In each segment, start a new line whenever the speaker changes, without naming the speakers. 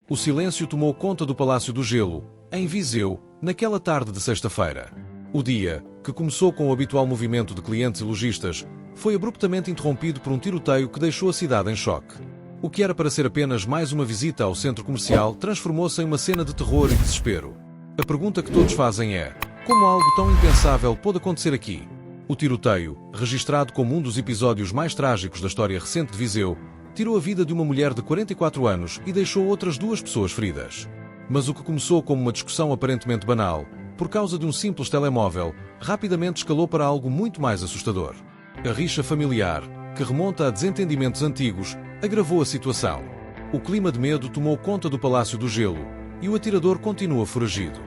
O silêncio tomou conta do Palácio do Gelo, em Viseu, naquela tarde de sexta-feira. O dia, que começou com o habitual movimento de clientes e lojistas, foi abruptamente interrompido por um tiroteio que deixou a cidade em choque. O que era para ser apenas mais uma visita ao centro comercial transformou-se em uma cena de terror e desespero. A pergunta que todos fazem é: como algo tão impensável pôde acontecer aqui? O tiroteio, registrado como um dos episódios mais trágicos da história recente de Viseu, tirou a vida de uma mulher de 44 anos e deixou outras 2 pessoas feridas. Mas o que começou como uma discussão aparentemente banal, por causa de um simples telemóvel, rapidamente escalou para algo muito mais assustador. A rixa familiar, que remonta a desentendimentos antigos, agravou a situação. O clima de medo tomou conta do Palácio do Gelo e o atirador continua foragido.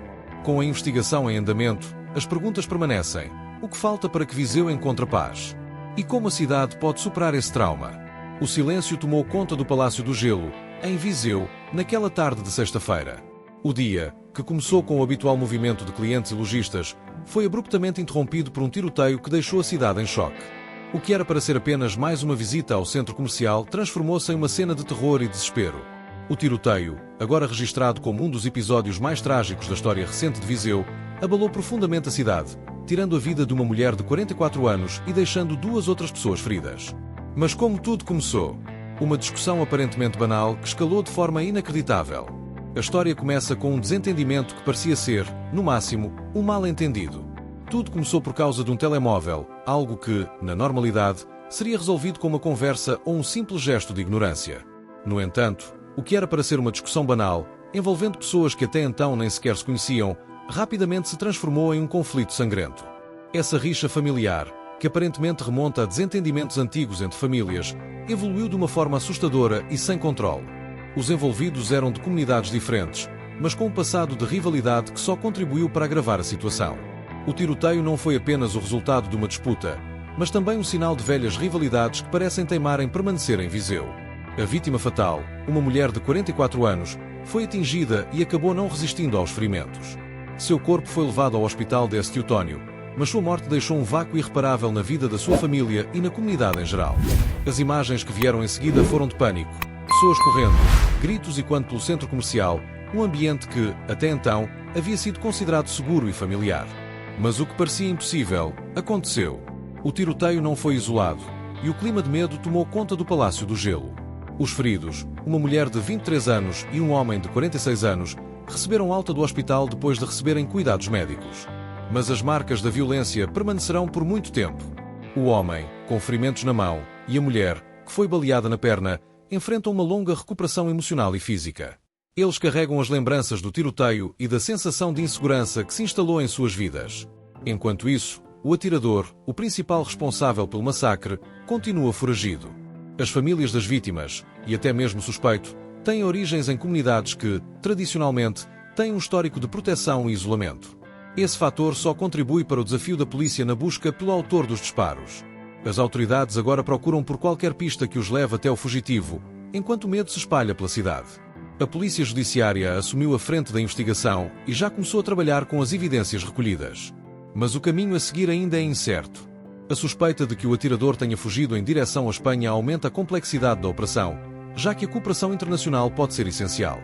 Com a investigação em andamento, as perguntas permanecem: o que falta para que Viseu encontre paz? E como a cidade pode superar esse trauma? O silêncio tomou conta do Palácio do Gelo, em Viseu, naquela tarde de sexta-feira. O dia, que começou com o habitual movimento de clientes e lojistas, foi abruptamente interrompido por um tiroteio que deixou a cidade em choque. O que era para ser apenas mais uma visita ao centro comercial transformou-se em uma cena de terror e desespero. O tiroteio, agora registrado como um dos episódios mais trágicos da história recente de Viseu, abalou profundamente a cidade, tirando a vida de uma mulher de 44 anos e deixando 2 outras pessoas feridas. Mas como tudo começou? Uma discussão aparentemente banal que escalou de forma inacreditável. A história começa com um desentendimento que parecia ser, no máximo, um mal-entendido. Tudo começou por causa de um telemóvel, algo que, na normalidade, seria resolvido com uma conversa ou um simples gesto de ignorância. No entanto, o que era para ser uma discussão banal, envolvendo pessoas que até então nem sequer se conheciam, rapidamente se transformou em um conflito sangrento. Essa rixa familiar, que aparentemente remonta a desentendimentos antigos entre famílias, evoluiu de uma forma assustadora e sem controle. Os envolvidos eram de comunidades diferentes, mas com um passado de rivalidade que só contribuiu para agravar a situação. O tiroteio não foi apenas o resultado de uma disputa, mas também um sinal de velhas rivalidades que parecem teimar em permanecer em Viseu. A vítima fatal, uma mulher de 44 anos, foi atingida e acabou não resistindo aos ferimentos. Seu corpo foi levado ao hospital de Teutônio, mas sua morte deixou um vácuo irreparável na vida da sua família e na comunidade em geral. As imagens que vieram em seguida foram de pânico. Pessoas correndo, gritos ecoando pelo centro comercial, um ambiente que, até então, havia sido considerado seguro e familiar. Mas o que parecia impossível, aconteceu. O tiroteio não foi isolado, e o clima de medo tomou conta do Palácio do Gelo. Os feridos, uma mulher de 23 anos e um homem de 46 anos, receberam alta do hospital depois de receberem cuidados médicos. Mas as marcas da violência permanecerão por muito tempo. O homem, com ferimentos na mão, e a mulher, que foi baleada na perna, enfrentam uma longa recuperação emocional e física. Eles carregam as lembranças do tiroteio e da sensação de insegurança que se instalou em suas vidas. Enquanto isso, o atirador, o principal responsável pelo massacre, continua foragido. As famílias das vítimas, e até mesmo o suspeito, têm origens em comunidades que, tradicionalmente, têm um histórico de proteção e isolamento. Esse fator só contribui para o desafio da polícia na busca pelo autor dos disparos. As autoridades agora procuram por qualquer pista que os leve até o fugitivo, enquanto o medo se espalha pela cidade. A Polícia Judiciária assumiu a frente da investigação e já começou a trabalhar com as evidências recolhidas. Mas o caminho a seguir ainda é incerto. A suspeita de que o atirador tenha fugido em direção à Espanha aumenta a complexidade da operação, já que a cooperação internacional pode ser essencial.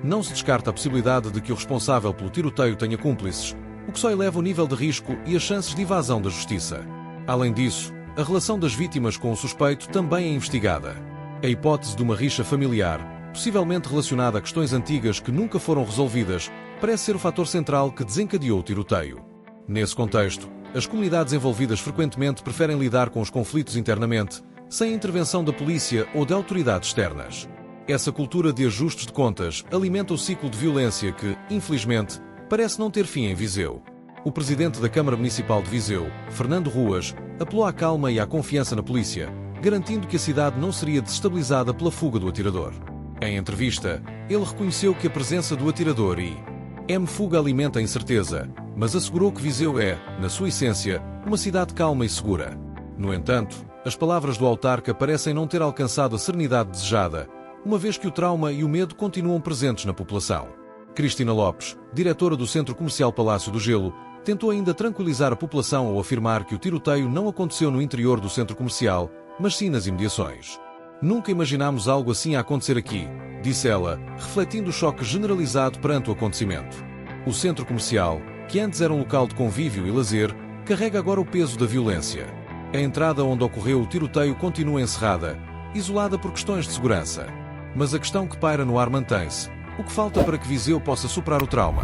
Não se descarta a possibilidade de que o responsável pelo tiroteio tenha cúmplices, o que só eleva o nível de risco e as chances de evasão da justiça. Além disso, a relação das vítimas com o suspeito também é investigada. A hipótese de uma rixa familiar, possivelmente relacionada a questões antigas que nunca foram resolvidas, parece ser o fator central que desencadeou o tiroteio. Nesse contexto, as comunidades envolvidas frequentemente preferem lidar com os conflitos internamente, sem a intervenção da polícia ou de autoridades externas. Essa cultura de ajustes de contas alimenta o ciclo de violência que, infelizmente, parece não ter fim em Viseu. O presidente da Câmara Municipal de Viseu, Fernando Ruas, apelou à calma e à confiança na polícia, garantindo que a cidade não seria desestabilizada pela fuga do atirador. Em entrevista, ele reconheceu que a presença do atirador e fuga alimenta a incerteza, mas assegurou que Viseu é, na sua essência, uma cidade calma e segura. No entanto, as palavras do autarca parecem não ter alcançado a serenidade desejada, uma vez que o trauma e o medo continuam presentes na população. Cristina Lopes, diretora do Centro Comercial Palácio do Gelo, tentou ainda tranquilizar a população ao afirmar que o tiroteio não aconteceu no interior do centro comercial, mas sim nas imediações. Nunca imaginámos algo assim a acontecer aqui, disse ela, refletindo o choque generalizado perante o acontecimento. O centro comercial, que antes era um local de convívio e lazer, carrega agora o peso da violência. A entrada onde ocorreu o tiroteio continua encerrada, isolada por questões de segurança. Mas a questão que paira no ar mantém-se. O que falta para que Viseu possa superar o trauma?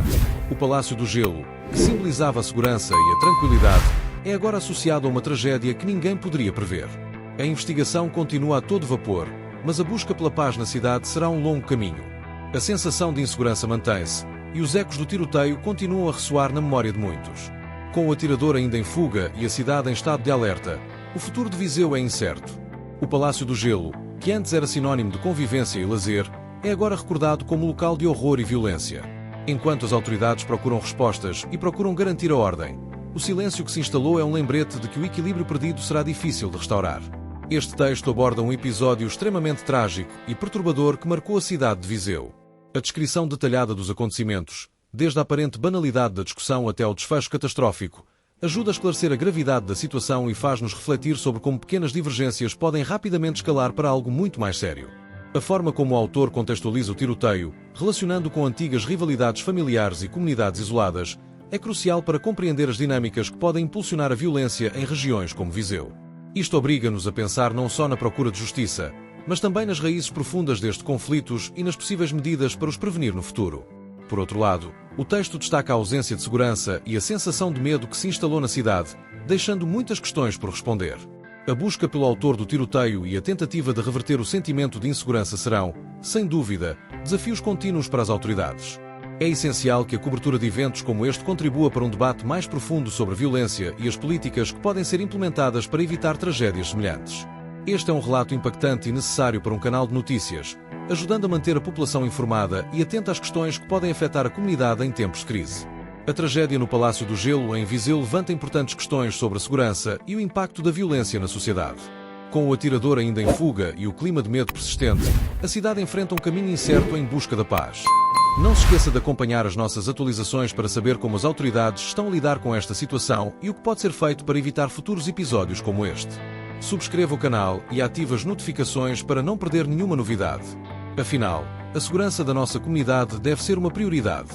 O Palácio do Gelo, que simbolizava a segurança e a tranquilidade, é agora associado a uma tragédia que ninguém poderia prever. A investigação continua a todo vapor, mas a busca pela paz na cidade será um longo caminho. A sensação de insegurança mantém-se, e os ecos do tiroteio continuam a ressoar na memória de muitos. Com o atirador ainda em fuga e a cidade em estado de alerta, o futuro de Viseu é incerto. O Palácio do Gelo, que antes era sinónimo de convivência e lazer, é agora recordado como local de horror e violência. Enquanto as autoridades procuram respostas e procuram garantir a ordem, o silêncio que se instalou é um lembrete de que o equilíbrio perdido será difícil de restaurar. Este texto aborda um episódio extremamente trágico e perturbador que marcou a cidade de Viseu. A descrição detalhada dos acontecimentos, desde a aparente banalidade da discussão até ao desfecho catastrófico, ajuda a esclarecer a gravidade da situação e faz-nos refletir sobre como pequenas divergências podem rapidamente escalar para algo muito mais sério. A forma como o autor contextualiza o tiroteio, relacionando com antigas rivalidades familiares e comunidades isoladas, é crucial para compreender as dinâmicas que podem impulsionar a violência em regiões como Viseu. Isto obriga-nos a pensar não só na procura de justiça, mas também nas raízes profundas destes conflitos e nas possíveis medidas para os prevenir no futuro. Por outro lado, o texto destaca a ausência de segurança e a sensação de medo que se instalou na cidade, deixando muitas questões por responder. A busca pelo autor do tiroteio e a tentativa de reverter o sentimento de insegurança serão, sem dúvida, desafios contínuos para as autoridades. É essencial que a cobertura de eventos como este contribua para um debate mais profundo sobre a violência e as políticas que podem ser implementadas para evitar tragédias semelhantes. Este é um relato impactante e necessário para um canal de notícias, ajudando a manter a população informada e atenta às questões que podem afetar a comunidade em tempos de crise. A tragédia no Palácio do Gelo, em Viseu, levanta importantes questões sobre a segurança e o impacto da violência na sociedade. Com o atirador ainda em fuga e o clima de medo persistente, a cidade enfrenta um caminho incerto em busca da paz. Não se esqueça de acompanhar as nossas atualizações para saber como as autoridades estão a lidar com esta situação e o que pode ser feito para evitar futuros episódios como este. Subscreva o canal e ative as notificações para não perder nenhuma novidade. Afinal, a segurança da nossa comunidade deve ser uma prioridade.